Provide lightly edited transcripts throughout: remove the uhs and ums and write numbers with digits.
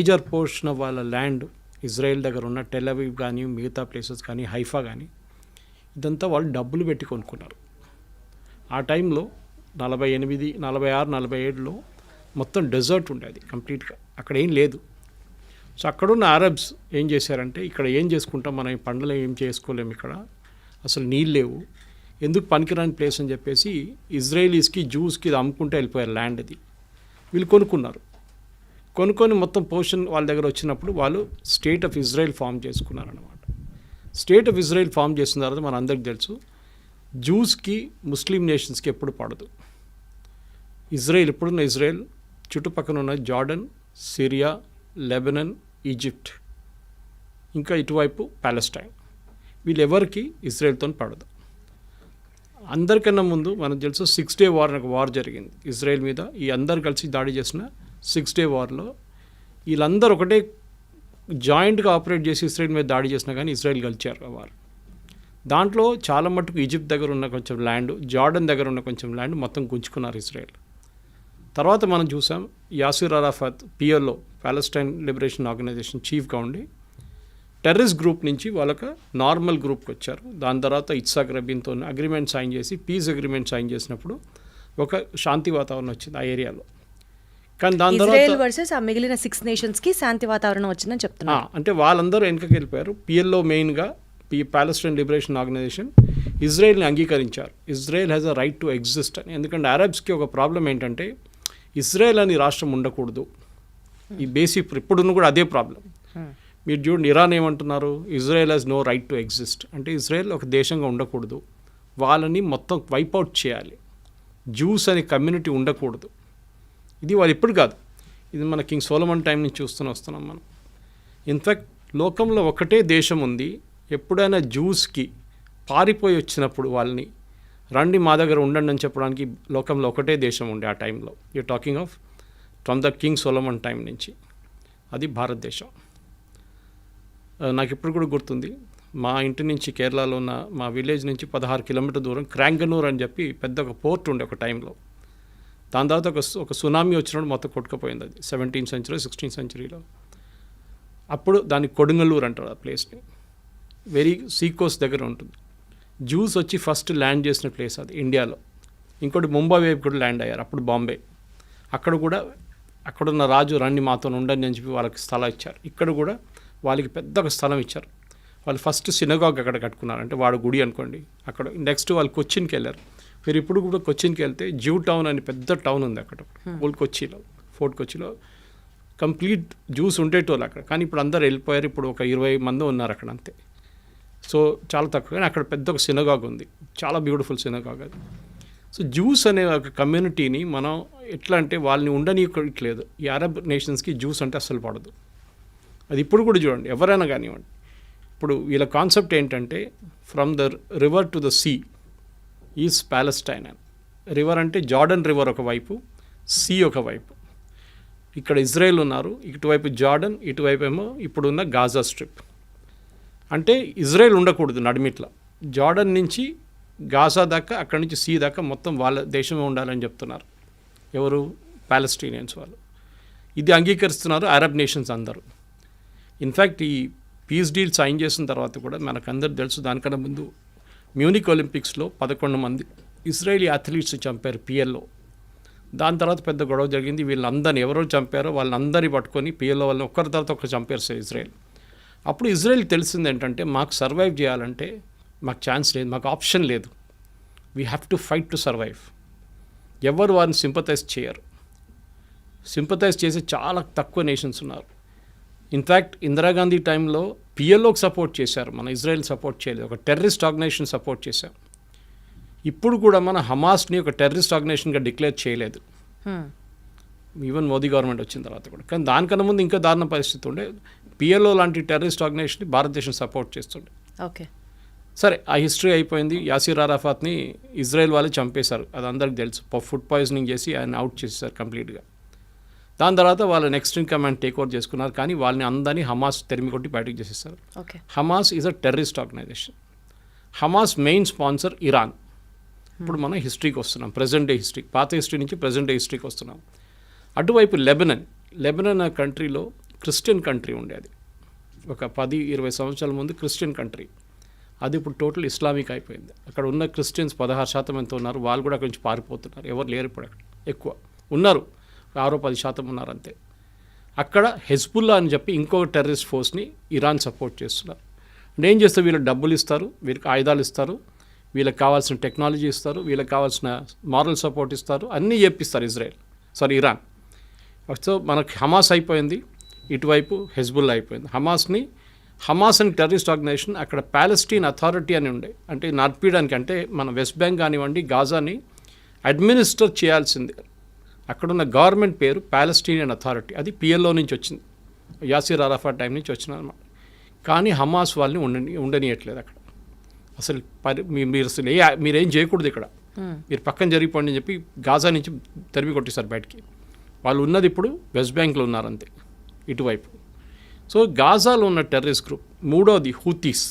Major portion of వాళ్ళ land Israel దగ్గర ఉన్న టెల్ అవీవ్ కానీ మిగతా ప్లేసెస్ కానీ హైఫా కానీ ఇదంతా వాళ్ళు డబ్బులు పెట్టి కొనుక్కున్నారు. ఆ టైంలో 48, 46, 47లో మొత్తం డెజర్ట్ ఉండేది కంప్లీట్గా, అక్కడ ఏం లేదు. సో అక్కడున్న అరబ్స్ ఏం చేశారంటే, ఇక్కడ ఏం చేసుకుంటాం మనం, ఈ పంటలు ఏం చేసుకోలేము, ఇక్కడ అసలు నీళ్ళు లేవు, ఎందుకు పనికిరాని ప్లేస్ అని చెప్పేసి ఇజ్రాయలీస్కి జూస్కి ఇది అమ్ముకుంటే వెళ్ళిపోయారు ల్యాండ్. అది వీళ్ళు కొనుక్కొని మొత్తం పోర్షన్ వాళ్ళ దగ్గర వచ్చినప్పుడు వాళ్ళు స్టేట్ ఆఫ్ ఇజ్రాయెల్ ఫామ్ చేసుకున్నారన్నమాట. స్టేట్ ఆఫ్ ఇజ్రాయెల్ ఫామ్ చేసిన తర్వాత మన అందరికి తెలుసు, జూస్కి ముస్లిం నేషన్స్కి ఎప్పుడు పడదు. ఇజ్రాయెల్ ఇప్పుడున్న ఇజ్రాయెల్ చుట్టుపక్కల ఉన్న జార్డన్, సిరియా, లెబనన్, ఈజిప్ట్, ఇంకా ఇటువైపు ప్యాలెస్టైన్, వీళ్ళెవరికి ఇజ్రాయెల్తో పడదు. అందరికన్నా ముందు మనకు తెలుసు 6 Day వార్ అని ఒక వార్ జరిగింది ఇజ్రాయెల్ మీద. ఈ అందరు కలిసి దాడి చేసిన 6 Day వార్లో వీళ్ళందరూ ఒకటే జాయింట్గా ఆపరేట్ చేసి ఇజ్రాయెల్ మీద దాడి చేసినా కానీ ఇజ్రాయెల్ గెలిచారు ఆ వార్. దాంట్లో చాలా మటుకు ఈజిప్ట్ దగ్గర ఉన్న కొంచెం ల్యాండ్, జార్డన్ దగ్గర ఉన్న కొంచెం ల్యాండ్ మొత్తం గుంజుకున్నారు ఇజ్రాయెల్. తర్వాత మనం చూసాం Yasser Arafat PLO, Palestine Liberation Organisation చీఫ్గా ఉండి టెర్రరిస్ట్ గ్రూప్ నుంచి వాళ్ళకి నార్మల్ గ్రూప్కి వచ్చారు. దాని తర్వాత ఇత్సాక్ రబీన్తో అగ్రిమెంట్ సైన్ చేసి పీస్ అగ్రిమెంట్ సైన్ చేసినప్పుడు ఒక శాంతి వాతావరణం వచ్చింది ఆ ఏరియాలో. కానీ దాని తర్వాత మిగిలిన 6 నేషన్స్కి శాంతి వాతావరణం వచ్చిందని చెప్తున్నారు. అంటే వాళ్ళందరూ వెనకకి వెళ్ళిపోయారు. పిఎల్ఓ మెయిన్గా ప్యాలెస్టైన్ లిబరేషన్ ఆర్గనైజేషన్ ఇజ్రాయెల్ని అంగీకరించారు. Israel has a right to exist అని. ఎందుకంటే అరబ్స్కి ఒక ప్రాబ్లం ఏంటంటే ఇజ్రాయెల్ అని రాష్ట్రం ఉండకూడదు. ఈ బేసిక్ ఇప్పుడున్న కూడా అదే ప్రాబ్లం. మీరు చూడండి, ఇరాన్ ఏమంటున్నారు, Israel has no right to exist. అంటే ఇజ్రాయెల్ ఒక దేశంగా ఉండకూడదు, వాళ్ళని మొత్తం వైపౌట్ చేయాలి, జూస్ అనే కమ్యూనిటీ ఉండకూడదు. ఇది వాళ్ళు ఇప్పుడు కాదు, ఇది మన కింగ్ సోలమన్ టైం నుంచి వస్తున్నాం మనం. ఇన్ఫ్యాక్ట్ లోకంలో ఒకటే దేశం ఉంది, ఎప్పుడైనా జూస్కి పారిపోయి వచ్చినప్పుడు వాళ్ళని రండి మా దగ్గర ఉండండి అని చెప్పడానికి లోకంలో ఒకటే దేశం ఉండే ఆ టైంలో. You talking of from the king Solomon time నుంచి, అది భారతదేశం. నాకు ఇప్పుడు కూడా గుర్తుంది, మా ఇంటి నుంచి కేరళలో ఉన్న మా విలేజ్ నుంచి 16 కిలోమీటర్ దూరం క్రాంగనూర్ అని చెప్పి పెద్ద ఒక పోర్ట్ ఉండే ఒక టైంలో. దాని తర్వాత ఒక సునామీ వచ్చినప్పుడు మొత్తం కొట్టుకుపోయింది అది 17th century 16th centuryలో. అప్పుడు దాన్ని కొడుంగలూరు అంటారు ఆ ప్లేస్ని. వెరీ సీకోస్ట్ దగ్గర ఉంటుంది. జూస్ వచ్చి ఫస్ట్ ల్యాండ్ చేసిన ప్లేస్ అది ఇండియాలో. ఇంకోటి ముంబై వైపు కూడా ల్యాండ్ అయ్యారు, అప్పుడు బాంబే. అక్కడ కూడా అక్కడున్న రాజు రండి మాతో ఉండండి అని చెప్పి వాళ్ళకి స్థలం ఇచ్చారు. ఇక్కడ కూడా వాళ్ళకి పెద్ద ఒక స్థలం ఇచ్చారు. వాళ్ళు ఫస్ట్ సినగాగ్ అక్కడ కట్టుకున్నారు, అంటే వాడు గుడి అనుకోండి. అక్కడ నెక్స్ట్ వాళ్ళు కొచ్చిన్కి వెళ్ళారు. మీరు ఇప్పుడు కూడా కొచ్చిన్కి వెళ్తే జ్యూ టౌన్ అని పెద్ద టౌన్ ఉంది అక్కడ ఓల్డ్ కొచ్చిలో, ఫోర్ట్ కొచ్చిలో. కంప్లీట్ జ్యూస్ ఉండేటోళ్ళు అక్కడ, కానీ ఇప్పుడు అందరు వెళ్ళిపోయారు. ఇప్పుడు ఒక 20 మంది ఉన్నారు అక్కడ అంతే. సో చాలా తక్కువ, కానీ అక్కడ పెద్ద ఒక సినగాగ్ ఉంది, చాలా బ్యూటిఫుల్ సినగాగ్ అది. సో జ్యూస్ అనే ఒక కమ్యూనిటీని మనం ఎట్లా అంటే వాళ్ళని ఉండనీయట్లేదు. ఈ అరబ్ నేషన్స్కి జ్యూస్ అంటే అస్సలు పడదు. అది ఇప్పుడు కూడా చూడండి, ఎవరైనా కానివ్వండి. ఇప్పుడు వీళ్ళ కాన్సెప్ట్ ఏంటంటే from the river to the sea is Palestine అని. రివర్ అంటే జార్డన్ రివర్ ఒకవైపు, సీ ఒకవైపు. ఇక్కడ ఇజ్రాయెల్ ఉన్నారు, ఇటువైపు జార్డన్, ఇటువైపు ఏమో ఇప్పుడున్న గాజా స్ట్రిప్. అంటే ఇజ్రాయెల్ ఉండకూడదు నడిమిట్ల, జార్డన్ నుంచి గాజా దాకా, అక్కడి నుంచి సీ దాకా మొత్తం వాళ్ళ దేశమే ఉండాలని చెప్తున్నారు ఎవరు, ప్యాలెస్టీనియన్స్ వాళ్ళు. ఇది అంగీకరిస్తున్నారు అరబ్ నేషన్స్ అందరూ. ఇన్ఫ్యాక్ట్ ఈ పీస్ డీల్ సైన్ చేసిన తర్వాత కూడా మనకందరూ తెలుసు, దానికన్నా ముందు మ్యూనిక్ ఒలింపిక్స్లో 11 మంది ఇజ్రాయేలీ అథ్లీట్స్ చంపారు పిఎల్ఓ. దాని తర్వాత పెద్ద గొడవ జరిగింది. వీళ్ళందరినీ ఎవరో చంపారో వాళ్ళందరినీ పట్టుకొని పిఎల్ఓ వాళ్ళని ఒక్కరి తర్వాత ఒకరు చంపారు సార్ ఇజ్రాయెల్. అప్పుడు ఇజ్రాయెల్ తెలిసింది ఏంటంటే మాకు సర్వైవ్ చేయాలంటే మాకు ఛాన్స్ లేదు, మాకు ఆప్షన్ లేదు, we have to fight to survive. ఎవరు వారిని సింపథైజ్ చేయరు. సింపథైజ్ చేసే చాలా తక్కువ నేషన్స్ ఉన్నారు. ఇన్ఫ్యాక్ట్ ఇందిరాగాంధీ టైంలో పిఎల్ఓకి సపోర్ట్ చేశారు, మన ఇజ్రాయెల్ సపోర్ట్ చేయలేదు. ఒక టెర్రరిస్ట్ ఆర్గనైజేషన్ సపోర్ట్ చేశాం. ఇప్పుడు కూడా మన హమాస్ని ఒక టెర్రరిస్ట్ ఆర్గనైజేషన్గా డిక్లేర్ చేయలేదు, ఈవెన్ మోదీ గవర్నమెంట్ వచ్చిన తర్వాత కూడా. కానీ దానికన్నా ముందు ఇంకా దారుణ పరిస్థితి ఉండే. పిఎల్ఓ లాంటి టెర్రరిస్ట్ ఆర్గనైజేషన్ని భారతదేశం సపోర్ట్ చేస్తుండే. ఓకే, సరే ఆ హిస్టరీ అయిపోయింది. యాసిర్ అరాఫాత్ని ఇజ్రాయెల్ వాళ్ళు చంపేశారు, అది అందరికి తెలుసు. ఫుడ్ పాయిజనింగ్ చేసి ఆయన అవుట్ చేసేసారు కంప్లీట్గా. దాని తర్వాత వాళ్ళు next in command take over చేసుకున్నారు, కానీ వాళ్ళని అందరినీ హమాస్ తెరిమి కొట్టి బయటకు చేసేస్తారు. Hamas is a terrorist organisation. Hamas main sponsor Iran. ఇప్పుడు మనం హిస్టరీకి వస్తున్నాం, ప్రజెంట్ డే హిస్టరీ, పాత హిస్టరీ నుంచి ప్రజెంట్ డే హిస్టరీకి వస్తున్నాం. అటువైపు లెబనన్ అనే కంట్రీలో క్రిస్టియన్ కంట్రీ ఉండేది. ఒక 10-20 సంవత్సరాల ముందు క్రిస్టియన్ కంట్రీ. అది ఇప్పుడు టోటల్ ఇస్లామిక్ అయిపోయింది. అక్కడ ఉన్న క్రిస్టియన్స్ 16% ఎంత ఉన్నారు, వాళ్ళు కూడా అక్కడి నుంచి పారిపోతున్నారు. ఎవరు లేరు ఇప్పుడు అక్కడ, ఎక్కువ ఉన్నారు 6-10% ఉన్నారు అంతే. అక్కడ హెజ్బుల్లా అని చెప్పి ఇంకొక టెర్రరిస్ట్ ఫోర్స్ని ఇరాన్ సపోర్ట్ చేస్తున్నారు. అంటే ఏం చేస్తారు, వీళ్ళకి డబ్బులు ఇస్తారు, వీళ్ళకి ఆయుధాలు ఇస్తారు, వీళ్ళకి కావాల్సిన టెక్నాలజీ ఇస్తారు, వీళ్ళకి కావాల్సిన మారల్ సపోర్ట్ ఇస్తారు, అన్నీ చెప్పిస్తారు ఇరాన్. సో మనకి హమాస్ అయిపోయింది, ఇటువైపు హెజ్బుల్లా అయిపోయింది. హమాస్ అని టెర్రరిస్ట్ ఆర్గనైజేషన్ అక్కడ ప్యాలెస్టీన్ అథారిటీ అని ఉండే, అంటే నడిపించడానికి, అంటే మన వెస్ట్ బ్యాంక్ కానివ్వండి గాజాని అడ్మినిస్టర్ చేయాల్సింది. అక్కడున్న గవర్నమెంట్ పేరు ప్యాలెస్టీనియన్ అథారిటీ. అది పిఎల్ఓ నుంచి వచ్చింది, యాసిర్ అరాఫాట్ టైం నుంచి వచ్చింది అనమాట. కానీ హమాస్ వాళ్ళని ఉండనియట్లేదు అక్కడ. అసలు మీరేం చేయకూడదు ఇక్కడ, మీరు పక్కన జరిగిపోండి అని చెప్పి గాజా నుంచి తరిమి కొట్టేశారు బయటికి. వాళ్ళు ఉన్నది ఇప్పుడు వెస్ట్ బ్యాంక్లో ఉన్నారంతే ఇటువైపు. సో గాజాలో ఉన్న టెర్రరిస్ట్ గ్రూప్. మూడోది హూతీస్.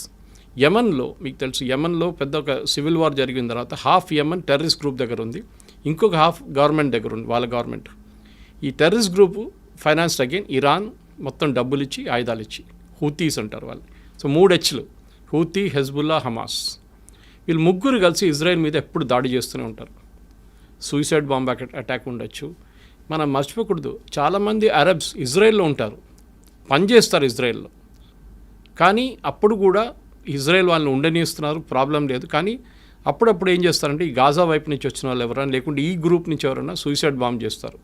యమన్లో మీకు తెలుసు, యమన్లో పెద్ద ఒక సివిల్ వార్ జరిగిన తర్వాత హాఫ్ యమన్ టెర్రరిస్ట్ గ్రూప్ దగ్గర ఉంది, ఇంకొక హాఫ్ గవర్నమెంట్ దగ్గర ఉంది, వాళ్ళ గవర్నమెంట్. ఈ terrorist group financed again Iran, మొత్తం డబ్బులు ఇచ్చి ఆయుధాలు ఇచ్చి. హూతీస్ అంటారు వాళ్ళు. సో 3 Hలు, హూతీ, హెజ్బుల్లా, హమాస్. వీళ్ళు ముగ్గురు కలిసి ఇజ్రాయెల్ మీద ఎప్పుడు దాడి చేస్తూనే ఉంటారు. సూసైడ్ బాంబ్ అటాక్ ఉండొచ్చు. మనం మర్చిపోకూడదు, చాలామంది అరబ్స్ ఇజ్రాయెల్లో ఉంటారు, పనిచేస్తారు ఇజ్రాయెల్లో. కానీ అప్పుడు కూడా ఇజ్రాయెల్ వాళ్ళని ఉండనిస్తున్నారు, ప్రాబ్లం లేదు. కానీ అప్పుడప్పుడు ఏం చేస్తారంటే ఈ గాజా వైపు నుంచి వచ్చిన వాళ్ళు ఎవరైనా, లేకుంటే ఈ గ్రూప్ నుంచి ఎవరైనా సూసైడ్ బాంబ్ చేస్తారు.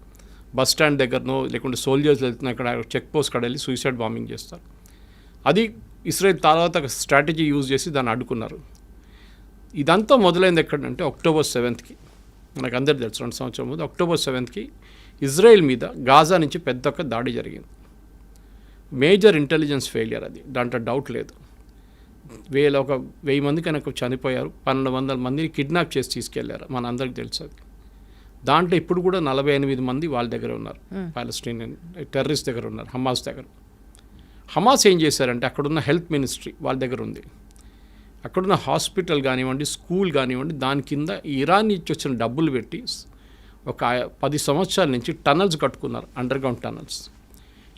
బస్ స్టాండ్ దగ్గరనో లేకుంటే సోల్జర్స్ వెళ్తున్న అక్కడ చెక్ పోస్ట్ కాడ వెళ్ళి సూసైడ్ బాంబింగ్ చేస్తారు. అది ఇస్రాయెల్ తర్వాత స్ట్రాటజీ యూజ్ చేసి దాన్ని అడ్డుకున్నారు. ఇదంతా మొదలైంది ఎక్కడంటే October 7th. మనకు అందరు తెలుసు, 2 సంవత్సరాల ముందు October 7th ఇజ్రాయెల్ మీద గాజా నుంచి పెద్ద ఒక దాడి జరిగింది. మేజర్ ఇంటెలిజెన్స్ ఫెయిలియర్ అది, దాంట్లో డౌట్ లేదు. 1000 మంది కనుక చనిపోయారు, 1200 మందిని కిడ్నాప్ చేసి తీసుకెళ్లారు, మన అందరికి తెలుసు అది. దాంట్లో ఇప్పుడు కూడా 48 మంది వాళ్ళ దగ్గర ఉన్నారు, పాలస్టీనియన్ టెర్రరిస్ట్ దగ్గర ఉన్నారు, హమాస్ దగ్గర. హమాస్ ఏం చేశారంటే అక్కడున్న హెల్త్ మినిస్ట్రీ వాళ్ళ దగ్గర ఉంది, అక్కడున్న హాస్పిటల్ కానివ్వండి, స్కూల్ కానివ్వండి, దాని కింద ఇరాన్ నుంచి వచ్చిన డబ్బులు పెట్టి ఒక 10 సంవత్సరాల నుంచి టనల్స్ కట్టుకున్నారు, అండర్గ్రౌండ్ టనల్స్.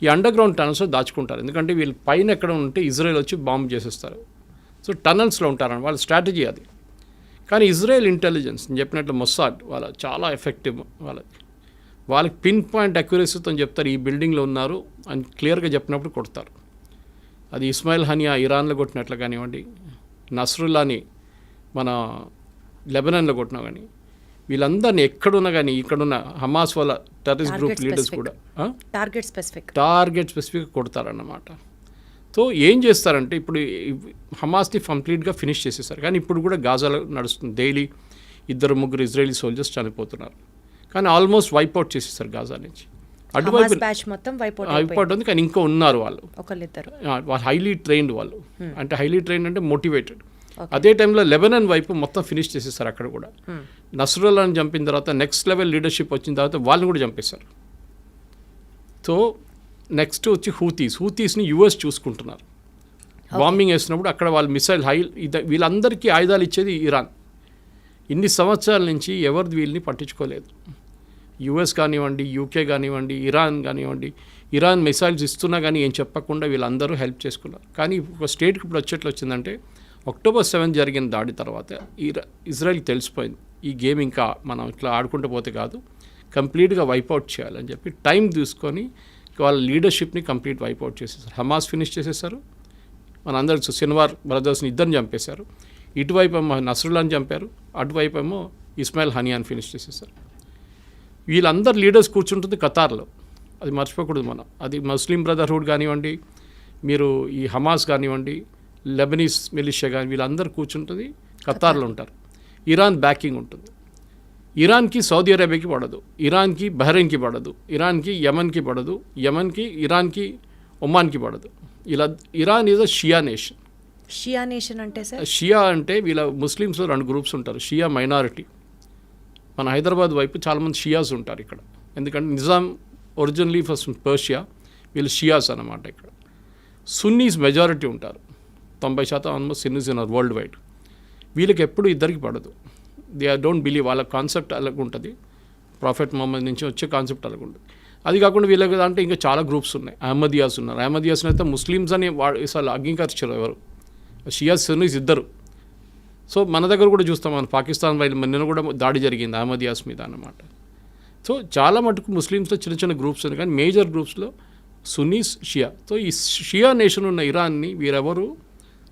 ఈ అండర్గ్రౌండ్ టనల్స్లో దాచుకుంటారు, ఎందుకంటే వీళ్ళు పైన ఎక్కడ ఉంటే ఇజ్రాయెల్ వచ్చి బాంబు చేసేస్తారు. సో టనల్స్లో ఉంటారని వాళ్ళ స్ట్రాటజీ అది. కానీ ఇజ్రాయెల్ ఇంటెలిజెన్స్ నేను చెప్పినట్లు మొస్సాడ్ వాళ్ళ చాలా ఎఫెక్టివ్. వాళ్ళకి పిన్ పాయింట్ అక్యురసీతో చెప్తారు, ఈ బిల్డింగ్లో ఉన్నారు అని క్లియర్గా చెప్పినప్పుడు కొడతారు. అది ఇస్మాయిల్ హనియా ఇరాన్లో కొట్టినట్లు కానివ్వండి, నస్రుల్లాని మన లెబనాన్లో కొట్టినా కానీ, వీళ్ళందరినీ ఎక్కడున్నా కానీ ఇక్కడున్న హమాస్ వాళ్ళ టెర్రరిస్ట్ గ్రూప్ లీడర్స్ కూడా టార్గెట్ స్పెసిఫిక్గా కొడతారన్నమాట. సో ఏం చేస్తారంటే ఇప్పుడు హమాస్ని కంప్లీట్గా ఫినిష్ చేసేసారు. కానీ ఇప్పుడు కూడా గాజాలో నడుస్తుంది, డైలీ 2-3 ఇజ్రాయలీ సోల్జర్స్ చనిపోతున్నారు. కానీ ఆల్మోస్ట్ వైప్అవుట్ చేసేసారు గాజా నుంచి. అటువైపు వైప్అవుట్ ఉంది, కానీ ఇంకా ఉన్నారు వాళ్ళు హైలీ ట్రైన్డ్ వాళ్ళు. అంటే హైలీ ట్రైన్డ్ అంటే మోటివేటెడ్. అదే టైంలో లెబనాన్ వైపు మొత్తం ఫినిష్ చేసేసారు అక్కడ కూడా. నస్రుల్లాని చంపిన తర్వాత నెక్స్ట్ లెవెల్ లీడర్షిప్ వచ్చిన తర్వాత వాళ్ళని కూడా చంపేశారు. సో నెక్స్ట్ వచ్చి హూతీస్ని US చూసుకుంటున్నారు. బాంబింగ్ వేసినప్పుడు అక్కడ వాళ్ళు మిసైల్ వీళ్ళందరికీ ఆయుధాలు ఇచ్చేది ఇరాన్. ఇన్ని సంవత్సరాల నుంచి ఎవరు వీళ్ళని పట్టించుకోలేదు. US కానివ్వండి, UK కానివ్వండి, ఇరాన్ కానివ్వండి, ఇరాన్ మిసైల్స్ ఇస్తున్నా కానీ ఏం చెప్పకుండా వీళ్ళందరూ హెల్ప్ చేసుకున్నారు. కానీ ఒక స్టేట్కి ఇప్పుడు వచ్చేట్లు వచ్చిందంటే October 7th జరిగిన దాడి తర్వాత ఇజ్రాయెల్కి తెలిసిపోయింది, ఈ గేమ్ ఇంకా మనం ఇట్లా ఆడుకుంటూ పోతే కాదు, కంప్లీట్గా వైప్అవుట్ చేయాలని చెప్పి టైం తీసుకొని వాళ్ళ లీడర్షిప్ని కంప్లీట్ వైప్అవుట్ చేసేసారు. హమాస్ ఫినిష్ చేసేసారు, మన అందరికి సిన్వార్ బ్రదర్స్ని ఇద్దరిని చంపేశారు. ఇటువైపు ఏమో నస్రుల్లాని చంపారు, అటువైపు ఏమో ఇస్మాయిల్ హనియాని ఫినిష్ చేసేసారు. వీళ్ళందరు లీడర్స్ కూర్చుంటుంది ఖతార్లో, అది మర్చిపోకూడదు మనం. అది ముస్లిం బ్రదర్హుడ్ కానివ్వండి, మీరు ఈ హమాస్ కానివ్వండి, లెబనీస్ మిలిషియా కానీ, వీళ్ళందరూ కూర్చుంటుంది ఖతార్లో ఉంటారు. ఇరాన్ బ్యాకింగ్ ఉంటుంది. ఇరాన్కి సౌదీ అరేబియాకి పడదు, ఇరాన్కి బహ్రెయిన్కి పడదు, ఇరాన్కి యమన్కి పడదు, యమన్కి ఇరాన్కి ఒమాన్కి పడదు. ఇలా Iran is a Shia nation. Shia nation అంటే సార్, షియా అంటే వీళ్ళ ముస్లిమ్స్లో 2 గ్రూప్స్ ఉంటారు. షియా మైనారిటీ, మన హైదరాబాద్ వైపు చాలామంది షియాస్ ఉంటారు ఇక్కడ, ఎందుకంటే నిజాం ఒరిజినలీ ఫస్ట్ పర్షియా, వీళ్ళు షియాస్ అన్నమాట. ఇక్కడ సున్నీస్ మెజారిటీ ఉంటారు, 90% ఆల్మోస్ట్ సున్నీస్ ఉన్నారు వరల్డ్ వైడ్. వీళ్ళకి ఎప్పుడు ఇద్దరికి పడదు, దే డోంట్ బిలీవ్, వాళ్ళ కాన్సెప్ట్ అలాగ ఉంటుంది, ప్రాఫెట్ మొహమ్మద్ నుంచి వచ్చే కాన్సెప్ట్ అలాగ ఉంటుంది. అది కాకుండా వీళ్ళకి అంటే ఇంకా చాలా గ్రూప్స్ ఉన్నాయి. అహ్మదియాస్ ఉన్నారు. అహ్మదియాస్ని అయితే ముస్లిమ్స్ అని అసలు అంగీకరించారు ఎవరు, షియాస్ సున్నీస్ ఇద్దరు. సో మన దగ్గర కూడా చూస్తాం, మన పాకిస్తాన్ వైపు నిన్న కూడా దాడి జరిగింది అహ్మదియాస్ మీద అన్నమాట. సో చాలా మటుకు ముస్లిమ్స్లో చిన్న చిన్న గ్రూప్స్ ఉన్నాయి, కానీ మేజర్ గ్రూప్స్లో సున్నీస్, షియా. సో ఈ షియా నేషన్ ఉన్న ఇరాన్ని వీరెవరు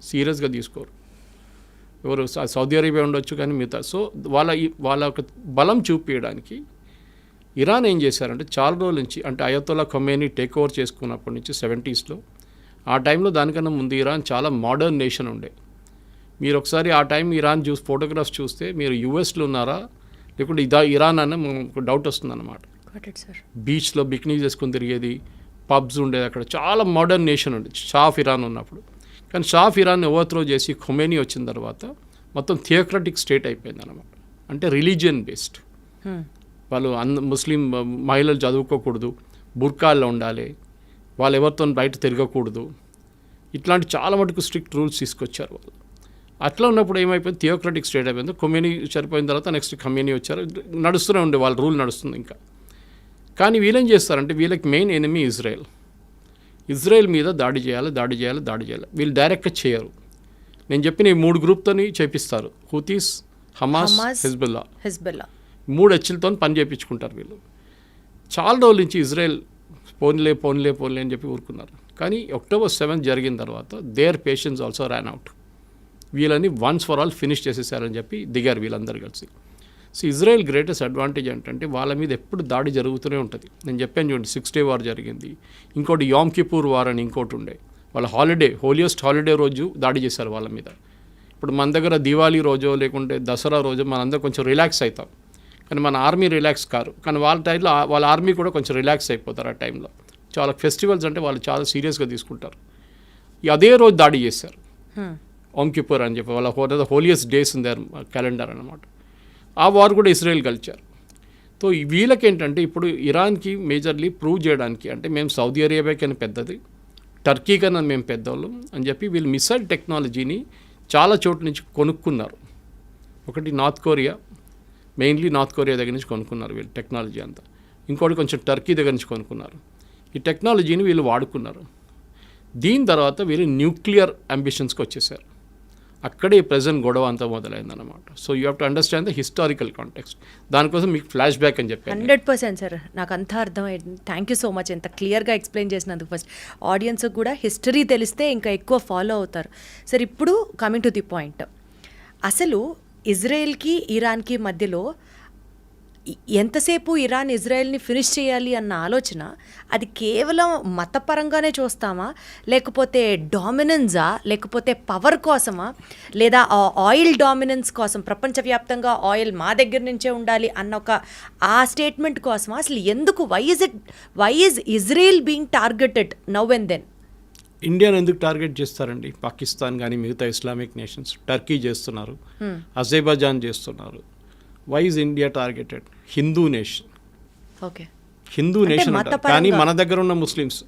సీరియస్గా తీసుకోరు. ఎవరు సౌదీ అరేబియా ఉండొచ్చు, కానీ మిగతా. సో వాళ్ళ ఒక బలం చూపించడానికి ఇరాన్ ఏం చేశారంటే చాలా రోజుల నుంచి, అంటే అయతొల్లా ఖొమేనీ టేక్ ఓవర్ చేసుకున్నప్పటి నుంచి 70s ఆ టైంలో దానికన్నా ముందు ఇరాన్ చాలా మోడర్న్ నేషన్ ఉండే. మీరు ఒకసారి ఆ టైం ఇరాన్ ఫోటోగ్రాఫ్స్ చూస్తే మీరు యూఎస్లో ఉన్నారా లేకుంటే ఇరాన్ అన్న ఒక డౌట్ వస్తుందన్నమాట. బీచ్లో బికినీ చేసుకుని తిరిగేది, పబ్స్ ఉండేది, అక్కడ చాలా మోడర్న్ నేషన్ ఉండేది షా ఆఫ్ ఇరాన్ ఉన్నప్పుడు. కానీ షా ఆఫ్ ఇరాన్ ఓవర్త్రో చేసి ఖొమేనీ వచ్చిన తర్వాత మొత్తం థియోక్రటిక్ స్టేట్ అయిపోయింది అన్నమాట. అంటే రిలీజియన్ బేస్డ్. వాళ్ళు ముస్లిం మహిళలు చదువుకోకూడదు, బుర్కాల్లో ఉండాలి, వాళ్ళు ఎవరితో బయట తిరగకూడదు, ఇట్లాంటి చాలా మటుకు స్ట్రిక్ట్ రూల్స్ తీసుకొచ్చారు వాళ్ళు. అట్లా ఉన్నప్పుడు ఏమైపోయింది, థియోక్రటిక్ స్టేట్ అయిపోయింది. ఖొమేనీ చనిపోయిన తర్వాత నెక్స్ట్ ఖొమేనీ వచ్చారు, నడుస్తూనే ఉండే వాళ్ళ రూల్ నడుస్తుంది ఇంకా. కానీ వీళ్ళేం చేస్తారంటే వీళ్ళకి మెయిన్ ఎనిమీ ఇజ్రాయెల్ మీద దాడి చేయాలి. వీళ్ళు డైరెక్ట్గా చేయరు. నేను చెప్పిన ఈ 3 గ్రూప్తోని చేపిస్తారు, హూతీస్, హమాస్, హెజ్బుల్లా. 3 హెచ్లతో పని చేయించుకుంటారు వీళ్ళు. చాలా రోజుల నుంచి ఇజ్రాయెల్ పోన్లే అని చెప్పి ఊరుకున్నారు. కానీ October 7 జరిగిన తర్వాత their patience also ran out. వీళ్ళని వన్స్ ఫర్ ఆల్ ఫినిష్ చేసేసారని చెప్పి దిగారు వీళ్ళందరూ కలిసి. సో ఇజ్రాయెల్ గ్రేటెస్ట్ అడ్వాంటేజ్ ఏంటంటే వాళ్ళ మీద ఎప్పుడు దాడి జరుగుతూనే ఉంటుంది. నేను చెప్పాను చూడండి, 6 Day వార్ జరిగింది, ఇంకోటి యామ్ కిపూర్ వార్ అని ఇంకోటి ఉండే. వాళ్ళ హోలియెస్ట్ హాలిడే రోజు దాడి చేశారు వాళ్ళ మీద. ఇప్పుడు మన దగ్గర దివాళీ రోజో లేకుంటే దసరా రోజు మనందరం కొంచెం రిలాక్స్ అవుతాం, కానీ మన ఆర్మీ రిలాక్స్ కారు. కానీ వాళ్ళ టైంలో వాళ్ళ ఆర్మీ కూడా కొంచెం రిలాక్స్ అయిపోతారు ఆ టైంలో. చాలా ఫెస్టివల్స్ అంటే వాళ్ళు చాలా సీరియస్గా తీసుకుంటారు. అదే రోజు దాడి చేశారు, ఓమ్ కిపూర్ అని చెప్పి. వాళ్ళ holiest days in there calendar అన్నమాట. ఆ వార్ కూడా ఇజ్రాయెల్ గెలిచారు. సో వీళ్ళకేంటంటే ఇప్పుడు ఇరాన్కి మేజర్లీ ప్రూవ్ చేయడానికి, అంటే మేము సౌదీ అరేబియా కన్నా పెద్దది, టర్కీ కన్నా మేము పెద్దవాళ్ళం అని చెప్పి వీళ్ళు మిసైల్ టెక్నాలజీని చాలా చోట్ల నుంచి కొనుక్కున్నారు. ఒకటి మెయిన్లీ నార్త్ కొరియా దగ్గర నుంచి కొనుక్కున్నారు వీళ్ళు టెక్నాలజీ అంతా. ఇంకోటి కొంచెం టర్కీ దగ్గర నుంచి కొనుక్కున్నారు. ఈ టెక్నాలజీని వీళ్ళు వాడుకున్నారు. దీని తర్వాత వీళ్ళు న్యూక్లియర్ అంబిషన్స్కి వచ్చేసారు. అక్కడే ప్రజెంట్ గొడవ అంతా మొదలైందన్నమాట. So you have to understand the historical context. దానికోసం మీకు ఫ్లాష్ బ్యాక్ అని చెప్పాను. 100% సార్, నాకు అంతా అర్థమైంది. థ్యాంక్ యూ సో మచ్, ఎంత క్లియర్గా ఎక్స్ప్లెయిన్ చేసినందుకు. ఫస్ట్ ఆడియన్స్కి కూడా హిస్టరీ తెలిస్తే ఇంకా ఎక్కువ ఫాలో అవుతారు. సార్, ఇప్పుడు కమింగ్ టు ది పాయింట్, అసలు ఇజ్రాయెల్కి ఇరాన్కి మధ్యలో ఎంతసేపు ఇరాన్ ఇజ్రాయెల్ని ఫినిష్ చేయాలి అన్న ఆలోచన, అది కేవలం మతపరంగానే చూస్తామా, లేకపోతే డామినెన్సా, లేకపోతే పవర్ కోసమా, లేదా ఆయిల్ డామినెన్స్ కోసం, ప్రపంచవ్యాప్తంగా ఆయిల్ మా దగ్గర నుంచే ఉండాలి అన్న ఆ స్టేట్మెంట్ కోసమా? అసలు ఎందుకు, why is Israel being targeted now and then? ఇండియాను ఎందుకు టార్గెట్ చేస్తారండి? పాకిస్తాన్ కానీ మిగతా ఇస్లామిక్ నేషన్స్, టర్కీ చేస్తున్నారు, అజర్బైజాన్ చేస్తున్నారు. Why is India targeted? Hindu nation. కానీ మన దగ్గర ఉన్న ముస్లిమ్స్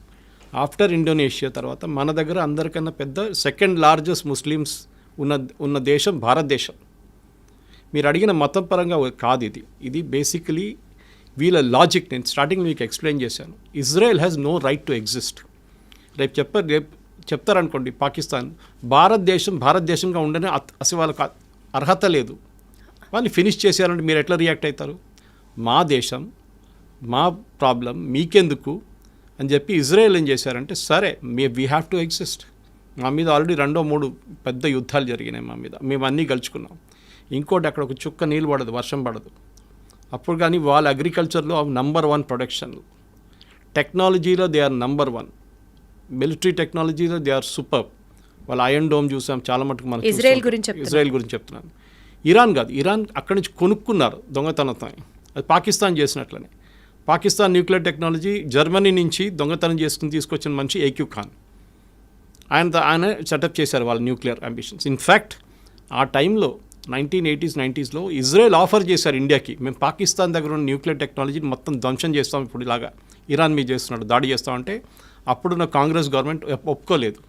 ఆఫ్టర్ ఇండోనేషియా తర్వాత మన దగ్గర అందరికన్నా పెద్ద సెకండ్ లార్జెస్ట్ ముస్లిమ్స్ ఉన్న దేశం భారతదేశం. మీరు అడిగిన మతం పరంగా కాదు ఇది బేసికలీ వీళ్ళ లాజిక్. నేను స్టార్టింగ్ మీకు ఎక్స్ప్లెయిన్ చేశాను. Israel has no right to exist. రేపు చెప్తారనుకోండి పాకిస్తాన్ భారతదేశంగా ఉండనే అసలు వాళ్ళకి అర్హత లేదు, వాళ్ళని ఫినిష్ చేసేయాలంటే మీరు ఎట్లా రియాక్ట్ అవుతారు? మా దేశం, మా ప్రాబ్లం మీకెందుకు అని చెప్పి ఇజ్రాయెల్ ఏం చేశారంటే, సరే వీ హ్యావ్ టు ఎగ్జిస్ట్. మా మీద ఆల్రెడీ 2-3 పెద్ద యుద్ధాలు జరిగినాయి మా మీద, మేము అన్నీ గెలుచుకున్నాం. ఇంకోటి అక్కడ ఒక చుక్క నీళ్ళు పడదు, వర్షం పడదు. అప్పుడు కానీ వాళ్ళ అగ్రికల్చర్లో నంబర్ 1 ప్రొడక్షన్, టెక్నాలజీలో దే ఆర్ నంబర్ 1, మిలిటరీ టెక్నాలజీలో దే ఆర్ సూపర్. వాళ్ళ ఐరన్ డోమ్ చూసాం చాలా మటుకు. మనం ఇజ్రాయెల్ గురించి చెప్తున్నాను. ఇరాన్ కాదు, ఇరాన్ అక్కడి నుంచి కొనుక్కున్నారు దొంగతనంతో. అది పాకిస్తాన్ చేసినట్లనే. పాకిస్తాన్ న్యూక్లియర్ టెక్నాలజీ జర్మనీ నుంచి దొంగతనం తీసుకొచ్చిన మనిషి ఏక్యూ ఖాన్. ఆయన సెటప్ చేశారు వాళ్ళ న్యూక్లియర్ అంబిషన్స్. ఇన్ఫ్యాక్ట్ ఆ టైంలో 1980s 90sలో ఇజ్రాయెల్ ఆఫర్ చేశారు ఇండియాకి, మేము పాకిస్తాన్ దగ్గర ఉన్న న్యూక్లియర్ టెక్నాలజీని మొత్తం ధ్వంసం చేస్తాం, ఇప్పుడు ఇలాగా ఇరాన్ మీద చేస్తున్నాడు, దాడి చేస్తామంటే అప్పుడున్న కాంగ్రెస్ గవర్నమెంట్ ఒప్పుకోలేదు.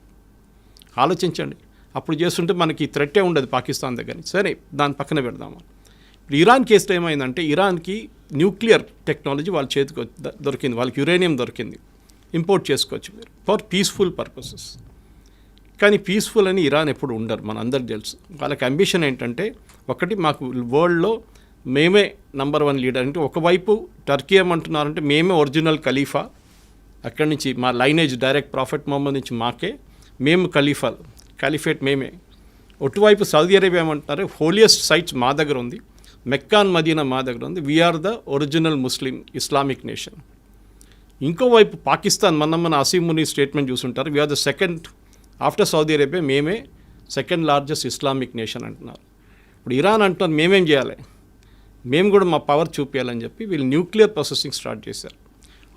ఆలోచించండి, అప్పుడు చేస్తుంటే మనకి థ్రెట్టే ఉండదు పాకిస్తాన్ దగ్గర. సరే దాని పక్కన పెడదాము. ఇప్పుడు ఇరాన్ కేసులో ఏమైందంటే, ఇరాన్కి న్యూక్లియర్ టెక్నాలజీ వాళ్ళ చేతికి దొరికింది, వాళ్ళకి యురేనియం దొరికింది, ఇంపోర్ట్ చేసుకోవచ్చు మీరు ఫర్ పీస్ఫుల్ పర్పసెస్. కానీ పీస్ఫుల్ అని ఇరాన్ ఎప్పుడు ఉండరు, మన అందరికి తెలుసు. వాళ్ళకి అంబిషన్ ఏంటంటే ఒకటి, మాకు వరల్డ్లో మేమే నంబర్ 1 లీడర్. అంటే ఒకవైపు టర్కీ ఏమంటున్నారంటే మేమే ఒరిజినల్ ఖలీఫా, అక్కడి నుంచి మా లైనేజ్ డైరెక్ట్ ప్రాఫెట్ మొహమ్మద్ నుంచి మాకే, మేము ఖలీఫేట్ మేమే. ఒటువైపు సౌదీ అరేబియా ఏమంటున్నారు, హోలియస్ట్ సైట్స్ మా దగ్గర ఉంది, మెక్కాన్ మదీనా మా దగ్గర ఉంది, we are the original Muslim Islamic nation. ఇంకోవైపు పాకిస్తాన్, మన అసీం ముని స్టేట్మెంట్ చూసుంటారు, we are the second after Saudi Arabia, మేమే సెకండ్ లార్జెస్ట్ ఇస్లామిక్ నేషన్ అంటున్నారు. ఇప్పుడు ఇరాన్ అంటున్నారు మేమేం చేయాలి, మేము కూడా మా పవర్ చూపించాలని చెప్పి వీళ్ళు న్యూక్లియర్ ప్రాసెసింగ్ స్టార్ట్ చేశారు.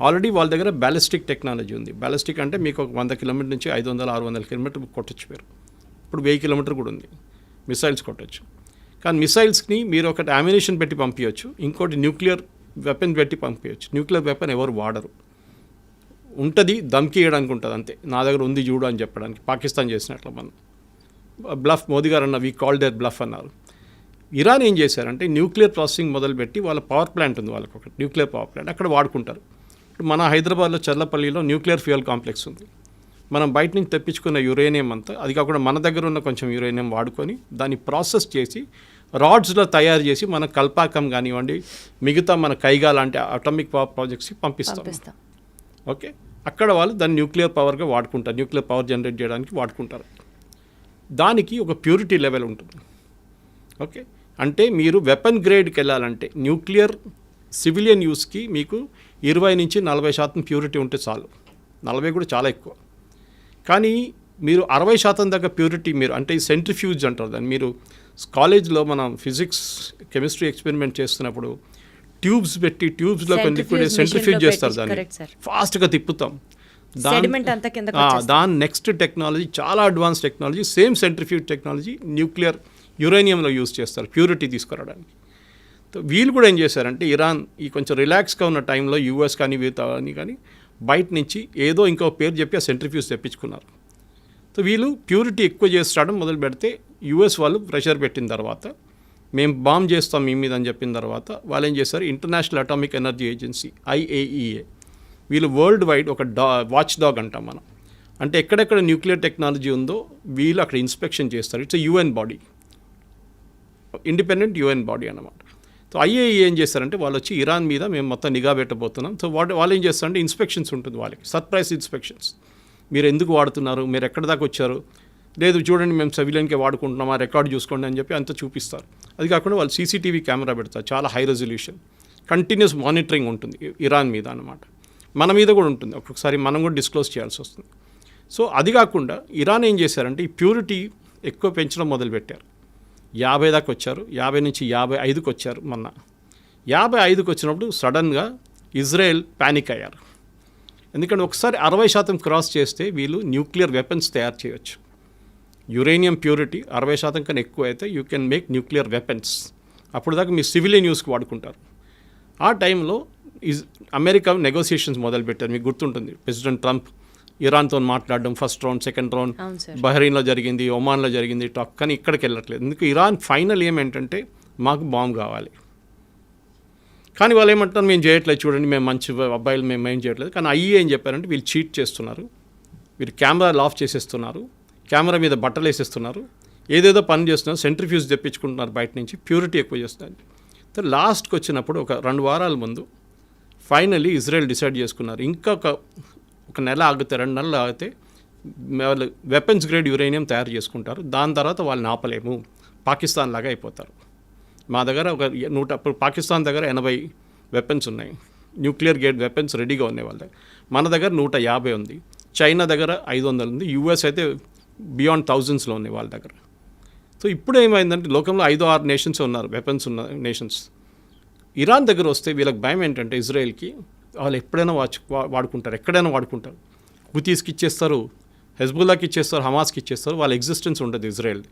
ఆల్రెడీ వాళ్ళ దగ్గర బ్యాలిస్టిక్ టెక్నాలజీ ఉంది. బ్యాలిస్టిక్ అంటే మీకు ఒక 100 కిలోమీటర్ నుంచి 500-600 కిలోమీటర్ కొట్టచ్చు మీరు. ఇప్పుడు 1000 కిలోమీటర్ కూడా ఉంది, మిసైల్స్ కొట్టచ్చు. కానీ మిసైల్స్ని మీరు ఒకటి అమ్యునిషన్ పెట్టి పంపించవచ్చు, ఇంకోటి న్యూక్లియర్ వెపన్ పెట్టి పంపించవచ్చు. న్యూక్లియర్ వెపన్ ఎవరు వాడరు, ఉంటుంది దమ్కి వేయడానికి ఉంటుంది అంతే, నా దగ్గర ఉంది చూడు అని చెప్పడానికి. పాకిస్తాన్ చేసినట్లు మనం బ్లఫ్, మోదీ గారు అన్న వీ కాల్ దేర్ బ్లఫ్ అన్నారు. ఇరాన్ ఏం చేశారంటే న్యూక్లియర్ ప్రాసెసింగ్ మొదలుపెట్టి వాళ్ళ పవర్ ప్లాంట్ ఉంది, వాళ్ళకి ఒక న్యూక్లియర్ పవర్ ప్లాంట్ అక్కడ వాడుకుంటారు. ఇప్పుడు మన హైదరాబాద్లో చర్లపల్లిలో న్యూక్లియర్ ఫ్యూయల్ కాంప్లెక్స్ ఉంది. మనం బయట నుంచి తెప్పించుకున్న యురేనియం అంతా, అది కాకుండా మన దగ్గర ఉన్న కొంచెం యురేనియం వాడుకొని దాన్ని ప్రాసెస్ చేసి రాడ్స్లో తయారు చేసి మన కల్పాకం కానివ్వండి, మిగతా మన కైగా లాంటి అటామిక్ పవర్ ప్రాజెక్ట్స్కి పంపిస్తాం. ఓకే, అక్కడ వాళ్ళు దాన్ని న్యూక్లియర్ పవర్గా వాడుకుంటారు, న్యూక్లియర్ పవర్ జనరేట్ చేయడానికి వాడుకుంటారు. దానికి ఒక ప్యూరిటీ లెవెల్ ఉంటుంది. ఓకే, అంటే మీరు వెపన్ గ్రేడ్కి వెళ్ళాలంటే న్యూక్లియర్ సివిలియన్ యూస్కి మీకు 20-40% ప్యూరిటీ ఉంటే చాలు. 40 కూడా చాలా ఎక్కువ. కానీ మీరు 60% దాకా ప్యూరిటీ మీరు, అంటే ఈ సెంట్రిఫ్యూజ్ అంటారు దాన్ని. మీరు కాలేజ్లో మనం ఫిజిక్స్ కెమిస్ట్రీ ఎక్స్పెరిమెంట్ చేస్తున్నప్పుడు ట్యూబ్స్ పెట్టి ట్యూబ్స్లో కొన్ని లిక్విడ్ సెంట్రిఫ్యూజ్ చేస్తారు, దాన్ని ఫాస్ట్గా తిప్పుతాం. దాని నెక్స్ట్ టెక్నాలజీ చాలా advance technology, same centrifuge technology nuclear యురేనియంలో యూజ్ చేస్తారు ప్యూరిటీ తీసుకురావడానికి. వీళ్ళు కూడా ఏం చేశారంటే ఇరాన్ ఈ కొంచెం రిలాక్స్గా ఉన్న టైంలో యూఎస్ కానీ వీళ్ళని కానీ బయట నుంచి ఏదో ఇంకో పేరు చెప్పి ఆ సెంట్రిఫ్యూజ్ తెప్పించుకున్నారు. సో వీళ్ళు ప్యూరిటీ ఎక్కువ చేస్తాడం మొదలు పెడితే యూఎస్ వాళ్ళు ప్రెషర్ పెట్టిన తర్వాత మేము బాంబ్ చేస్తాం మీ మీద అని చెప్పిన తర్వాత వాళ్ళు ఏం చేశారు, international atomic energy agency IAEA, వీళ్ళు వరల్డ్ వైడ్ ఒక వాచ్ డాగ్ అంటాం మనం. అంటే ఎక్కడెక్కడ న్యూక్లియర్ టెక్నాలజీ ఉందో వీళ్ళు అక్కడ ఇన్స్పెక్షన్ చేస్తారు. It's UN body, independent UN body అన్నమాట. సో IAEA ఏం చేస్తారంటే వాళ్ళు వచ్చి ఇరాన్ మీద మేము మొత్తం నిఘా పెట్టబోతున్నాం. సో వాళ్ళు ఏం చేస్తారంటే ఇన్స్పెక్షన్స్ ఉంటుంది వాళ్ళకి, సర్ప్రైజ్ ఇన్స్పెక్షన్స్. మీరు ఎందుకు వాడుతున్నారు, మీరు ఎక్కడి దాకా వచ్చారు, లేదు చూడండి మేము సివిలియన్కే వాడుకుంటున్నాం, ఆ రికార్డు చూసుకోండి అని చెప్పి అంతా చూపిస్తారు. అది కాకుండా వాళ్ళు CCTV కెమెరా పెడతారు, చాలా హై రెజల్యూషన్, కంటిన్యూస్ మానిటరింగ్ ఉంటుంది ఇరాన్ మీద అన్నమాట. మన మీద కూడా ఉంటుంది, ఒక్కొక్కసారి మనం కూడా డిస్క్లోజ్ చేయాల్సి వస్తుంది. సో అది కాకుండా ఇరాన్ ఏం చేశారంటే ఈ ప్యూరిటీ ఎక్కువ పెంచడం మొదలుపెట్టారు. 50 దాకా వచ్చారు, 50 నుంచి 55కి వచ్చారు. మొన్న 55కి వచ్చినప్పుడు సడన్గా ఇజ్రాయెల్ ప్యానిక్ అయ్యారు. ఎందుకంటే ఒకసారి 60% క్రాస్ చేస్తే వీళ్ళు న్యూక్లియర్ వెపన్స్ తయారు చేయొచ్చు. యురేనియం ప్యూరిటీ 60% కన్నా ఎక్కువ అయితే you can make nuclear weapons. అప్పుడు దాకా మీ సివిలియన్ యూస్కి వాడుకుంటారు. ఆ టైంలో అమెరికా నెగోసియేషన్స్ మొదలుపెట్టారు. మీకు గుర్తుంటుంది, ప్రెసిడెంట్ ట్రంప్ ఇరాన్తో మాట్లాడడం, ఫస్ట్ రౌండ్, సెకండ్ రౌండ్ బహ్రెయిన్లో జరిగింది, ఒమాన్లో జరిగింది టాక్, కానీ ఇక్కడికి వెళ్ళట్లేదు. ఎందుకు ఇరాన్ ఫైనల్ ఏమేంటంటే మాకు బాంబు కావాలి. కానీ వాళ్ళు ఏమంటారు, మేము చేయట్లేదు, చూడండి మేము మంచి అబ్బాయిలు, మేము ఏం చేయట్లేదు. కానీ IAEA ఏం చెప్పారంటే వీళ్ళు చీట్ చేస్తున్నారు, వీళ్ళు కెమెరాలు ఆఫ్ చేసేస్తున్నారు, కెమెరా మీద బట్టలు వేసేస్తున్నారు, ఏదేదో పని చేస్తున్నారు, సెంట్రిఫ్యూజ్ తెప్పించుకుంటున్నారు బయట నుంచి, ప్యూరిటీ ఎక్కువ చేస్తున్నారు. లాస్ట్కి వచ్చినప్పుడు ఒక 2 వారాల ముందు ఫైనల్లీ ఇజ్రాయెల్ డిసైడ్ చేసుకున్నారు, ఇంకా ఒక నెల ఆగితే 2 నెలలు ఆగితే వాళ్ళు వెపన్స్ గ్రేడ్ యురేనియం తయారు చేసుకుంటారు. దాని తర్వాత వాళ్ళని ఆపలేము, పాకిస్తాన్ లాగా అయిపోతారు. మా దగ్గర ఒక 100, పాకిస్తాన్ దగ్గర 80 వెపన్స్ ఉన్నాయి, న్యూక్లియర్ గ్రేడ్ వెపన్స్ రెడీగా ఉన్నాయి వాళ్ళ దగ్గర. మన దగ్గర 150 ఉంది, చైనా దగ్గర 500 ఉంది, US అయితే బియాండ్ థౌజండ్స్లో ఉన్నాయి వాళ్ళ దగ్గర. సో ఇప్పుడు ఏమైందంటే లోకంలో 5-6 నేషన్స్ ఉన్నారు, వెపన్స్ ఉన్న నేషన్స్. ఇరాన్ దగ్గర వస్తే వీళ్ళకి భయం ఏంటంటే ఇజ్రాయెల్కి వాళ్ళు ఎప్పుడైనా వాడుకుంటారు, ఎక్కడైనా వాడుకుంటారు. హుతీస్కి ఇచ్చేస్తారు, హెజ్బుల్లాకి ఇచ్చేస్తారు, హమాస్కి ఇచ్చేస్తారు, వాళ్ళ ఎగ్జిస్టెన్స్ ఉండదు ఇజ్రాయెల్.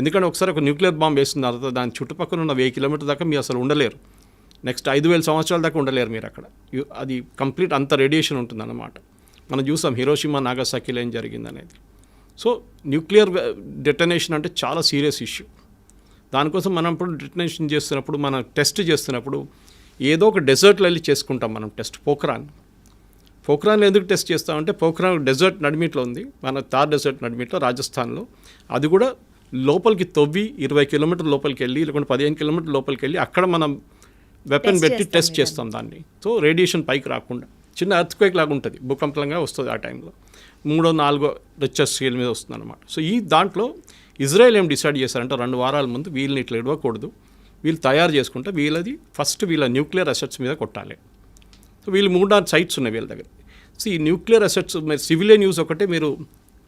ఎందుకంటే ఒకసారి ఒక న్యూక్లియర్ బాంబ్ వేసిన తర్వాత దాని చుట్టుపక్కల ఉన్న 1000 కిలోమీటర్ దాకా మీరు అసలు ఉండలేరు. నెక్స్ట్ 5000 సంవత్సరాల దాకా ఉండలేరు మీరు అక్కడ. అది కంప్లీట్ అంత రేడియేషన్ ఉంటుందన్నమాట. మనం చూసాం హిరోషిమా నాగసాకిలో ఏం జరిగిందనేది. సో న్యూక్లియర్ డెటనేషన్ అంటే చాలా సీరియస్ ఇష్యూ. దానికోసం మనం ఇప్పుడు డెటనేషన్ చేస్తున్నప్పుడు, మనం టెస్ట్ చేస్తున్నప్పుడు ఏదో ఒక డెజర్ట్లో వెళ్ళి చేసుకుంటాం మనం టెస్ట్. పోఖ్రాన్లో ఎందుకు టెస్ట్ చేస్తామంటే పోఖ్రాన్ డెజర్ట్ నడిమిట్లో ఉంది, మన థార్ డెజర్ట్ నడిమిట్లో రాజస్థాన్లో. అది కూడా లోపలికి తవ్వి 20 కిలోమీటర్ల లోపలికి వెళ్ళి లేకుంటే 15 కిలోమీటర్ల లోపలికి వెళ్ళి అక్కడ మనం వెపన్ పెట్టి టెస్ట్ చేస్తాం దాన్ని. సో రేడియేషన్ పైకి రాకుండా చిన్న ఎర్త్క్వేక్ లాగా ఉంటుంది, భూకంపంగా వస్తుంది ఆ టైంలో. 3-4 రిక్టర్ స్కేల్ మీద వస్తుంది అనమాట. సో ఈ దాంట్లో ఇజ్రాయెల్ ఏం డిసైడ్ చేశారంటే 2 వారాల ముందు వీళ్ళని ఇట్లా ఇవ్వకూడదు, వీళ్ళు తయారు చేసుకుంటే వీళ్ళది ఫస్ట్ వీళ్ళ న్యూక్లియర్ అసెట్స్ మీద కొట్టాలి. సో వీళ్ళు 3-4 సైట్స్ ఉన్నాయి వీళ్ళ దగ్గర. సో ఈ న్యూక్లియర్ అసెట్స్ సివిలియన్ యూజ్ ఒకటే, మీరు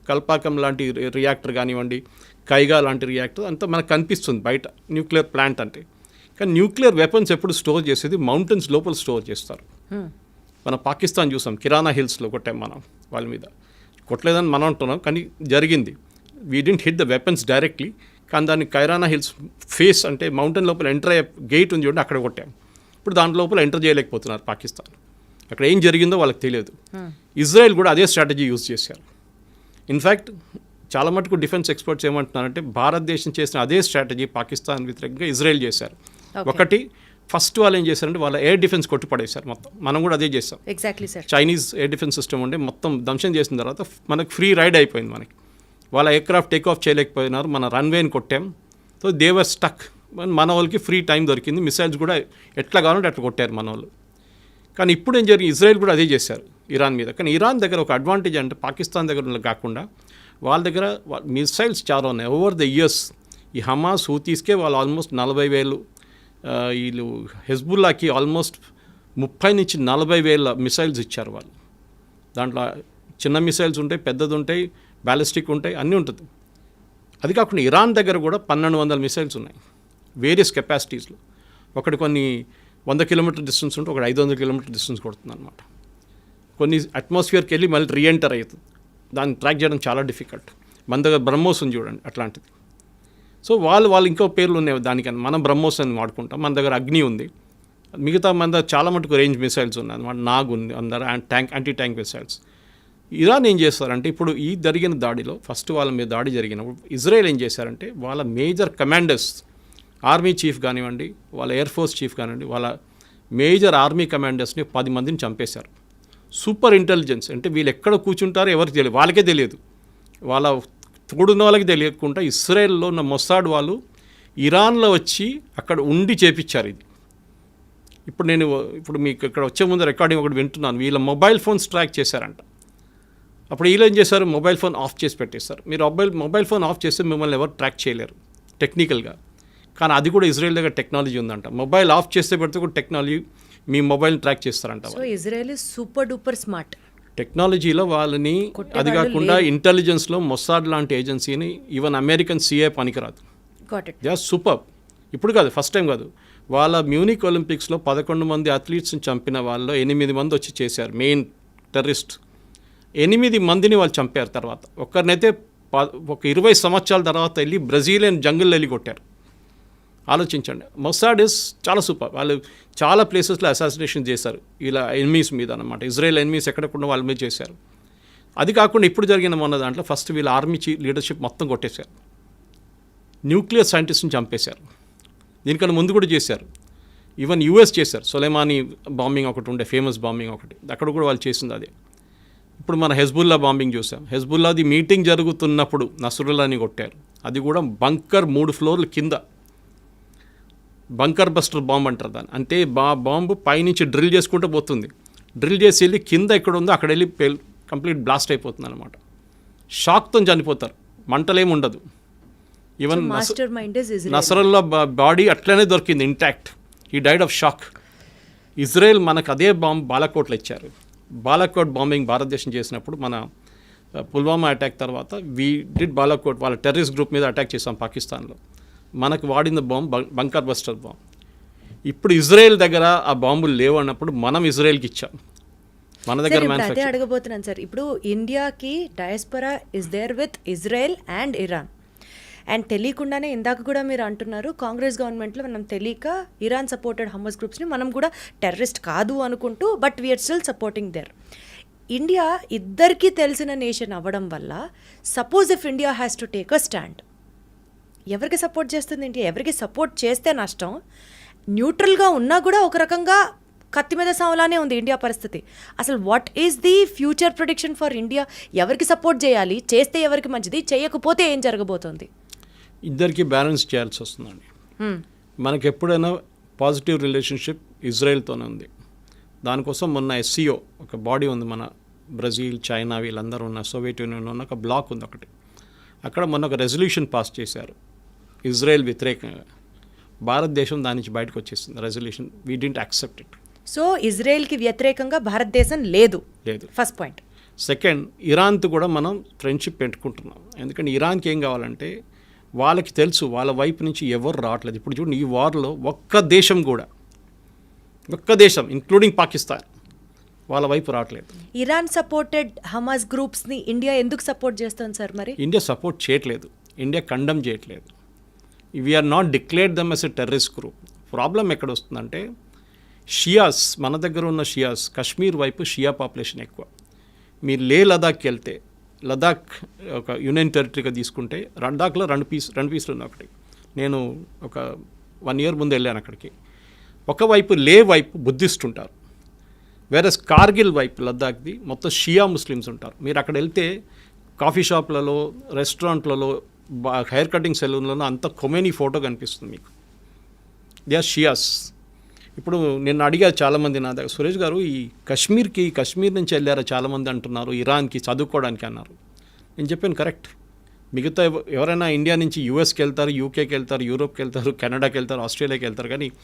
కల్పాకం లాంటి రియాక్టర్ కానివ్వండి, కైగా లాంటి రియాక్టర్ అంతా మనకు కనిపిస్తుంది బయట న్యూక్లియర్ ప్లాంట్ అంటే. కానీ న్యూక్లియర్ వెపన్స్ ఎప్పుడు స్టోర్ చేసేది మౌంటైన్స్ లోపల స్టోర్ చేస్తారు. మన పాకిస్తాన్ చూసాం, కిరాణా హిల్స్లో కొట్టాం మనం వాళ్ళ మీద. కొట్టలేదని మనం అంటున్నాం, కానీ జరిగింది. We didn't hit the weapons directly, కానీ దాన్ని కైరానా హిల్స్ ఫేస్ అంటే మౌంటైన్ లోపల ఎంటర్ అయ్యే గేట్ ఉంది చూడండి, అక్కడ కొట్టాం. ఇప్పుడు దాంట్ లోపల ఎంటర్ చేయలేకపోతున్నారు పాకిస్తాన్. అక్కడ ఏం జరిగిందో వాళ్ళకి తెలియదు. ఇజ్రాయెల్ కూడా అదే స్ట్రాటజీ యూజ్ చేశారు. ఇన్ఫ్యాక్ట్ చాలా మటుకు డిఫెన్స్ ఎక్స్పర్ట్స్ ఏమంటున్నారంటే భారతదేశం చేసిన అదే స్ట్రాటజీ పాకిస్తాన్ వ్యతిరేకంగా ఇజ్రాయెల్ చేశారు. ఒకటి ఫస్ట్ వాళ్ళు ఏం చేశారంటే వాళ్ళ ఎయిర్ డిఫెన్స్ కొట్టి పడేశారు మొత్తం. మనం కూడా అదే చేస్తాం. Exactly sir. Chinese air defence system ఉండే మొత్తం ధ్వంసం చేసిన తర్వాత మనకు ఫ్రీ రైడ్ అయిపోయింది. మనకి వాళ్ళ ఎయిర్క్రాఫ్ట్ టేక్ ఆఫ్ చేయలేకపోయినారు, మన రన్వేని కొట్టాం. సో దేవర్ స్టక్. మన వాళ్ళకి ఫ్రీ టైం దొరికింది, మిసైల్స్ కూడా ఎట్లా కావాలంటే అట్లా కొట్టారు మన వాళ్ళు. కానీ ఇప్పుడు ఏం జరిగింది, ఇజ్రాయెల్ కూడా అదే చేశారు ఇరాన్ మీద. కానీ ఇరాన్ దగ్గర ఒక అడ్వాంటేజ్ అంటే పాకిస్తాన్ దగ్గర కాకుండా వాళ్ళ దగ్గర మిసైల్స్ చాలా ఉన్నాయి. ఓవర్ ద ఇయర్స్ ఈ హమాస్ హూతీస్కే వాళ్ళు ఆల్మోస్ట్ 40,000, వీళ్ళు హెజ్బుల్లాకి ఆల్మోస్ట్ 30,000-40,000 మిసైల్స్ ఇచ్చారు వాళ్ళు. దాంట్లో చిన్న మిసైల్స్ ఉంటాయి, పెద్దది ఉంటాయి, బ్యాలిస్టిక్ ఉంటాయి, అన్నీ ఉంటుంది. అది కాకుండా ఇరాన్ దగ్గర కూడా 1,200 మిసైల్స్ ఉన్నాయి వేరియస్ కెపాసిటీస్లో. ఒకటి కొన్ని 100 కిలోమీటర్ డిస్టెన్స్ ఉంటే ఒకటి 500 కిలోమీటర్ డిస్టెన్స్ కొడుతుంది అనమాట. కొన్ని అట్మాస్ఫియర్కి వెళ్ళి మళ్ళీ రీఎంటర్ అవుతుంది. దాన్ని ట్రాక్ చేయడం చాలా డిఫికల్ట్. మన దగ్గర బ్రహ్మోస్ ఉంది చూడండి అట్లాంటిది. సో వాళ్ళు ఇంకో పేర్లు ఉన్నాయి దానికని, మనం బ్రహ్మోస్ అని వాడుకుంటాం. మన దగ్గర అగ్ని ఉంది, మిగతా మన దగ్గర చాలా మటుకు రేంజ్ మిసైల్స్ ఉన్నాయి అనమాట. నాగ్ ఉంది అందరు, యాంటీ ట్యాంక్ మిసైల్స్. ఇరాన్ ఏం చేస్తారంటే ఇప్పుడు ఈ జరిగిన దాడిలో ఫస్ట్ వాళ్ళ మీద దాడి జరిగినప్పుడు ఇజ్రాయెల్ ఏం చేశారంటే వాళ్ళ మేజర్ కమాండర్స్, ఆర్మీ చీఫ్ కానివ్వండి, వాళ్ళ ఎయిర్ ఫోర్స్ చీఫ్ కానివ్వండి, వాళ్ళ మేజర్ ఆర్మీ కమాండర్స్ని 10 మందిని చంపేశారు. సూపర్ ఇంటెలిజెన్స్ అంటే వీళ్ళు ఎక్కడ కూర్చుంటారో ఎవరికి తెలియదు, వాళ్ళకే తెలియదు, వాళ్ళ తోడున్న వాళ్ళకి తెలియకుండా ఇస్రాయెల్లో ఉన్న మొసాడ్ వాళ్ళు ఇరాన్లో వచ్చి అక్కడ ఉండి చేపించారు ఇది. ఇప్పుడు మీకు ఇక్కడ వచ్చే ముందు రికార్డింగ్ ఒకటి వింటున్నాను, వీళ్ళ మొబైల్ ఫోన్స్ ట్రాక్ చేశారంట. అప్పుడు వీళ్ళు ఏం చేశారు, మొబైల్ ఫోన్ ఆఫ్ చేసి పెట్టేశారు. మీరు మొబైల్ ఫోన్ ఆఫ్ చేస్తే మిమ్మల్ని ఎవరు ట్రాక్ చేయలేరు టెక్నికల్గా. కానీ అది కూడా ఇజ్రాయెల్ దగ్గర టెక్నాలజీ ఉందంట. మొబైల్ ఆఫ్ చేస్తే పెడితే కూడా టెక్నాలజీ మీ మొబైల్ని ట్రాక్ చేస్తారంట. సో Israel is super duper smart టెక్నాలజీలో వాళ్ళని. అది కాకుండా ఇంటెలిజెన్స్లో మొసాడ్ లాంటి ఏజెన్సీని ఈవెన్ అమెరికన్ సిఏ పనికిరాదు. They are super. ఇప్పుడు కాదు, ఫస్ట్ టైం కాదు. వాళ్ళ మ్యూనిక్ ఒలింపిక్స్లో 11 మంది అథ్లీట్స్ని చంపిన వాళ్ళు 8 మంది వచ్చి చేశారు. మెయిన్ టెర్రరిస్ట్ 8 మందిని వాళ్ళు చంపారు. తర్వాత ఒక్కరినైతే ఒక 20 సంవత్సరాల తర్వాత వెళ్ళి బ్రెజిలియన్ జంగిల్లో వెళ్ళి కొట్టారు. ఆలోచించండి, మొసాడ్ ఇస్ చాలా సూపర్. వాళ్ళు చాలా ప్లేసెస్లో అసాసినేషన్ చేశారు ఇలా ఎనిమీస్ మీద అనమాట. ఇజ్రాయెల్ ఎనిమీస్ ఎక్కడకుండా వాళ్ళ మీద చేశారు. అది కాకుండా ఇప్పుడు జరిగిన మొన్న దాంట్లో ఫస్ట్ వీళ్ళ ఆర్మీ లీడర్షిప్ మొత్తం కొట్టేశారు. న్యూక్లియర్ సైంటిస్ట్ని చంపేశారు. దీనికన్నా ముందు కూడా చేశారు. ఈవెన్ యూఎస్ చేశారు. సొలైమానీ బాంబింగ్ ఒకటి ఉండే, ఫేమస్ బాంబింగ్ ఒకటి, అక్కడ కూడా వాళ్ళు చేసింది అదే. ఇప్పుడు మన హెజ్బుల్లా బాంబింగ్ చూసాం. హెజ్బుల్లాది మీటింగ్ జరుగుతున్నప్పుడు నస్రుల్లాని కొట్టారు. అది కూడా బంకర్ 3 ఫ్లోర్ల కింద, బంకర్ బస్టర్ బాంబ్ అంటారు దాన్ని. అంటే బాంబు పైనుంచి డ్రిల్ చేసుకుంటూ పోతుంది. డ్రిల్ చేసి వెళ్ళి కింద ఎక్కడ ఉందో అక్కడ వెళ్ళి కంప్లీట్ బ్లాస్ట్ అయిపోతుంది అనమాట. షాక్తో చనిపోతారు, మంటలేమి ఉండదు. ఈవెన్ నసరుల్లా బాడీ అట్లనే దొరికింది ఇంటాక్ట్. ఈ డైడ్ ఆఫ్ షాక్. ఇజ్రాయెల్ మనకు అదే బాంబ్ బాలాకోట్లో ఇచ్చారు. బాలాకోట్ బాంబింగ్ భారతదేశం చేసినప్పుడు మన పుల్వామా అటాక్ తర్వాత వీ డిడ్ బాలాకోట్, వాళ్ళ టెర్రరిస్ట్ గ్రూప్ మీద అటాక్ చేసాం పాకిస్తాన్లో. మనకు వాడిన బాంబ్ బంకర్ బస్టర్ బాంబ్. ఇప్పుడు ఇజ్రాయెల్ దగ్గర ఆ బాంబులు లేవు అన్నప్పుడు మనం ఇజ్రాయెల్కి ఇచ్చాం. మన దగ్గర అదే అడగబోతున్నాను సార్. ఇప్పుడు ఇండియాకి diaspora is there with Israel and Iran. And తెలియకుండానే ఇందాక కూడా మీరు అంటున్నారు కాంగ్రెస్ గవర్నమెంట్లో మనం తెలియక ఇరాన్ సపోర్టెడ్ హమాస్ గ్రూప్స్ని మనం కూడా టెర్రరిస్ట్ కాదు అనుకుంటూ, but we are still supporting there. India ఇద్దరికీ తెలిసిన నేషన్ అవ్వడం వల్ల suppose if India has to take a stand, ఎవరికి సపోర్ట్ చేస్తుంది ఇండియా? ఎవరికి సపోర్ట్ చేస్తే నష్టం? న్యూట్రల్గా ఉన్నా కూడా ఒక రకంగా కత్తి మీద సావలానే ఉంది ఇండియా పరిస్థితి. అసలు what is the future prediction for India? ఎవరికి సపోర్ట్ చేయాలి, చేస్తే ఎవరికి మంచిది, చేయకపోతే ఏం జరగబోతోంది? ఇద్దరికి బ్యాలెన్స్ చేయాల్సి వస్తుందండి. మనకి ఎప్పుడైనా పాజిటివ్ రిలేషన్షిప్ ఇజ్రాయెల్తోనే ఉంది. దానికోసం మొన్న SCO ఒక బాడీ ఉంది, మన బ్రెజిల్, చైనా వీళ్ళందరూ ఉన్న సోవియట్ యూనియన్ ఉన్న ఒక బ్లాక్ ఉంది ఒకటి. అక్కడ మొన్న ఒక రెజల్యూషన్ పాస్ చేశారు ఇజ్రాయెల్ వ్యతిరేకంగా. భారతదేశం దాని నుంచి బయటకు వచ్చేసింది resolution. We didn't accept it. So ఇజ్రాయెల్కి వ్యతిరేకంగా భారతదేశం లేదు. First point. సెకండ్, ఇరాన్తో కూడా మనం ఫ్రెండ్షిప్ పెట్టుకుంటున్నాం. ఎందుకంటే ఇరాన్కి ఏం కావాలంటే వాళ్ళకి తెలుసు వాళ్ళ వైపు నుంచి ఎవరు రావట్లేదు. ఇప్పుడు చూడండి, ఈ వార్లో ఒక్క దేశం ఇంక్లూడింగ్ పాకిస్తాన్ వాళ్ళ వైపు రావట్లేదు. ఇరాన్ సపోర్టెడ్ హమాస్ గ్రూప్స్ని ఇండియా ఎందుకు సపోర్ట్ చేస్తుంది సార్? మరి ఇండియా సపోర్ట్ చేయట్లేదు, ఇండియా కండమ్ చేయట్లేదు. We are not declared them as a terrorist group. Problem ఎక్కడ వస్తుందంటే షియాస్, మన దగ్గర ఉన్న షియాస్, కశ్మీర్ వైపు షియా పాపులేషన్ ఎక్కువ. మీరు లదాఖ్కి వెళ్తే, లదాఖ్ ఒక యూనియన్ టెరిటరీగా తీసుకుంటే లదాఖ్లో రెండు పీసులు ఉన్నాయి. ఒకటి నేను ఒక 1 year ముందు వెళ్ళాను అక్కడికి. ఒకవైపు వైపు బుద్ధిస్ట్ ఉంటారు, వేరే కార్గిల్ వైపు లద్దాఖ్ది మొత్తం షియా ముస్లిమ్స్ ఉంటారు. మీరు అక్కడ వెళ్తే కాఫీ షాప్లలో, రెస్టారెంట్లలో, హెయిర్ కటింగ్ సెలూన్లలో అంత ఖొమేనీ ఫోటో కనిపిస్తుంది మీకు. They are Shias. ఇప్పుడు నేను అడిగారు చాలామంది నా దగ్గర, సురేష్ గారు ఈ కశ్మీర్ నుంచి వెళ్ళారా చాలామంది అంటున్నారు, ఇరాన్కి చదువుకోవడానికి అన్నారు. నేను చెప్పాను కరెక్ట్. మిగతా ఎవరైనా ఇండియా నుంచి యూఎస్కి వెళ్తారు, యూకేకి వెళ్తారు, యూరోప్కి వెళ్తారు, కెనడాకి వెళ్తారు, ఆస్ట్రేలియాకి వెళ్తారు, కానీ